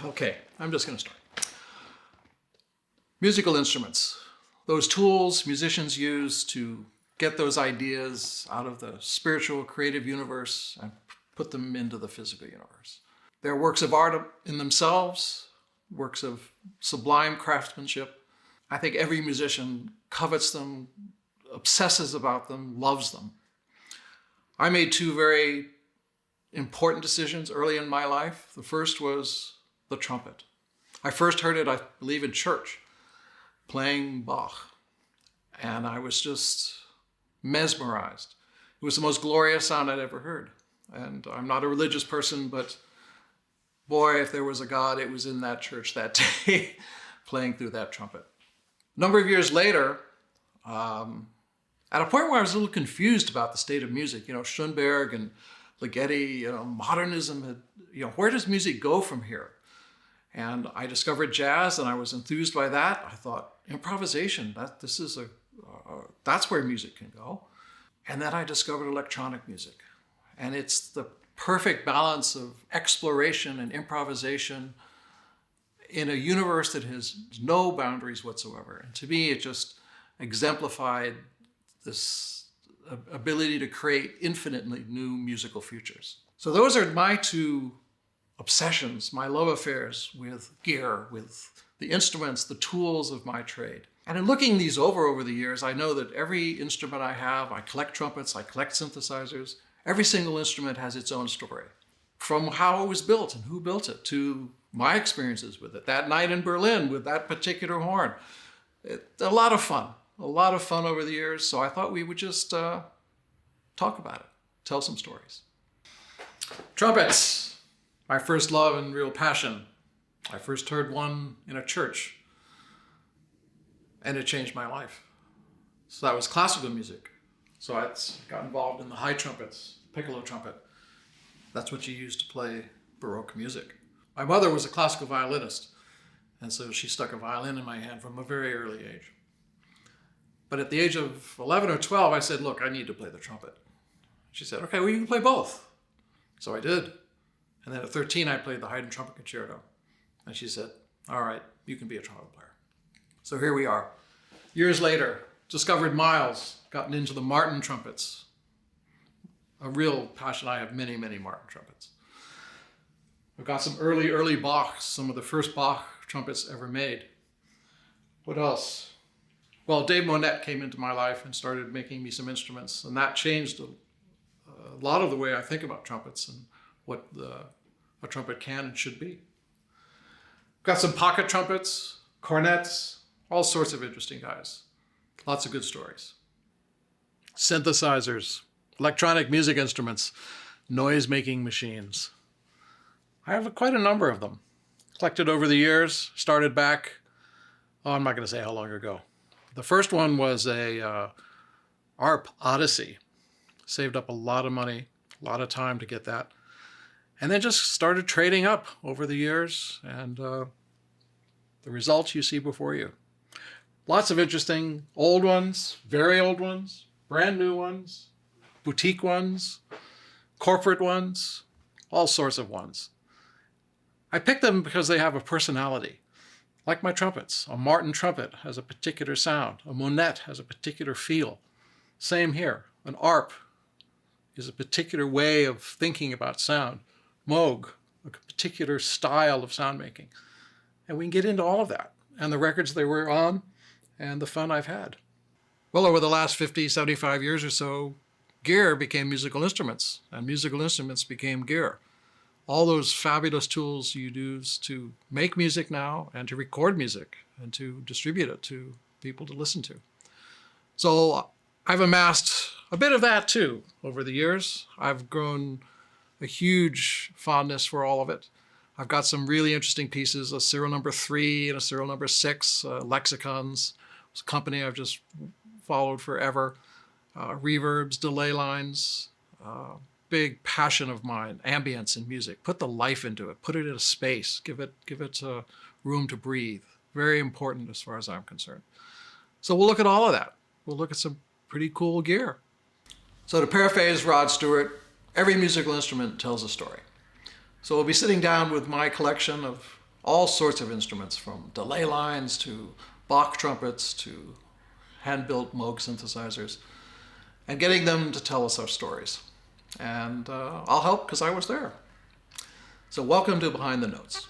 Okay, I'm just going to start. Musical instruments, those tools musicians use to get those ideas out of the spiritual, creative universe and put them into the physical universe. They're works of art in themselves, works of sublime craftsmanship. I think every musician covets them, obsesses about them, loves them. I made two very important decisions early in my life. The first was the trumpet. I first heard it, I believe, in church, playing Bach. And I was just mesmerized. It was the most glorious sound I'd ever heard. And I'm not a religious person, but boy, if there was a God, it was in that church that day, playing through that trumpet. A number of years later, at a point where I was a little confused about the state of music, Schoenberg and Ligeti, modernism had, where does music go from here? And I discovered jazz and I was enthused by that. I thought, improvisation, that's where music can go. And then I discovered electronic music. And it's the perfect balance of exploration and improvisation in a universe that has no boundaries whatsoever. And to me, it just exemplified this ability to create infinitely new musical futures. So those are my two obsessions, my love affairs with gear, with the instruments, the tools of my trade. And in looking these over the years, I know that every instrument I have, I collect trumpets, I collect synthesizers, every single instrument has its own story. From how it was built and who built it, to my experiences with it, that night in Berlin with that particular horn. A lot of fun over the years. So I thought we would just talk about it, tell some stories. Trumpets, my first love and real passion. I first heard one in a church, and it changed my life. So that was classical music. So I got involved in the high trumpets, piccolo trumpet. That's what you use to play Baroque music. My mother was a classical violinist, and so she stuck a violin in my hand from a very early age. But at the age of 11 or 12, I said, look, I need to play the trumpet. She said, okay, well, you can play both. So I did. And then at 13, I played the Haydn Trumpet Concerto. And she said, all right, you can be a trumpet player. So here we are. Years later, discovered Miles, gotten into the Martin trumpets. A real passion. I have many, many Martin trumpets. I've got some early Bach, some of the first Bach trumpets ever made. What else? Well, Dave Monette came into my life and started making me some instruments, and that changed a lot of the way I think about trumpets and what a trumpet can and should be. Got some pocket trumpets, cornets, all sorts of interesting guys. Lots of good stories. Synthesizers, electronic music instruments, noise-making machines. I have quite a number of them. Collected over the years, started back, I'm not going to say how long ago. The first one was a ARP Odyssey. Saved up a lot of money, a lot of time to get that. And then just started trading up over the years, and the results you see before you. Lots of interesting old ones, very old ones, brand new ones, boutique ones, corporate ones, all sorts of ones. I picked them because they have a personality. Like my trumpets, a Martin trumpet has a particular sound. A Monette has a particular feel. Same here. An ARP is a particular way of thinking about sound. Moog, a particular style of sound making. And we can get into all of that, and the records they were on, and the fun I've had. Well, over the last 50, 75 years or so, gear became musical instruments, and musical instruments became gear. All those fabulous tools you use to make music now and to record music and to distribute it to people to listen to. So I've amassed a bit of that too over the years. I've grown a huge fondness for all of it. I've got some really interesting pieces, a serial number 3 and a serial number 6, lexicons. It's a company I've just followed forever. Reverbs, delay lines, big passion of mine, ambience in music. Put the life into it, put it in a space, give it room to breathe. Very important as far as I'm concerned. So we'll look at all of that. We'll look at some pretty cool gear. So to paraphrase Rod Stewart, every musical instrument tells a story. So we'll be sitting down with my collection of all sorts of instruments, from delay lines to Bach trumpets to hand-built Moog synthesizers, and getting them to tell us our stories. And I'll help because I was there. So welcome to Behind the Notes.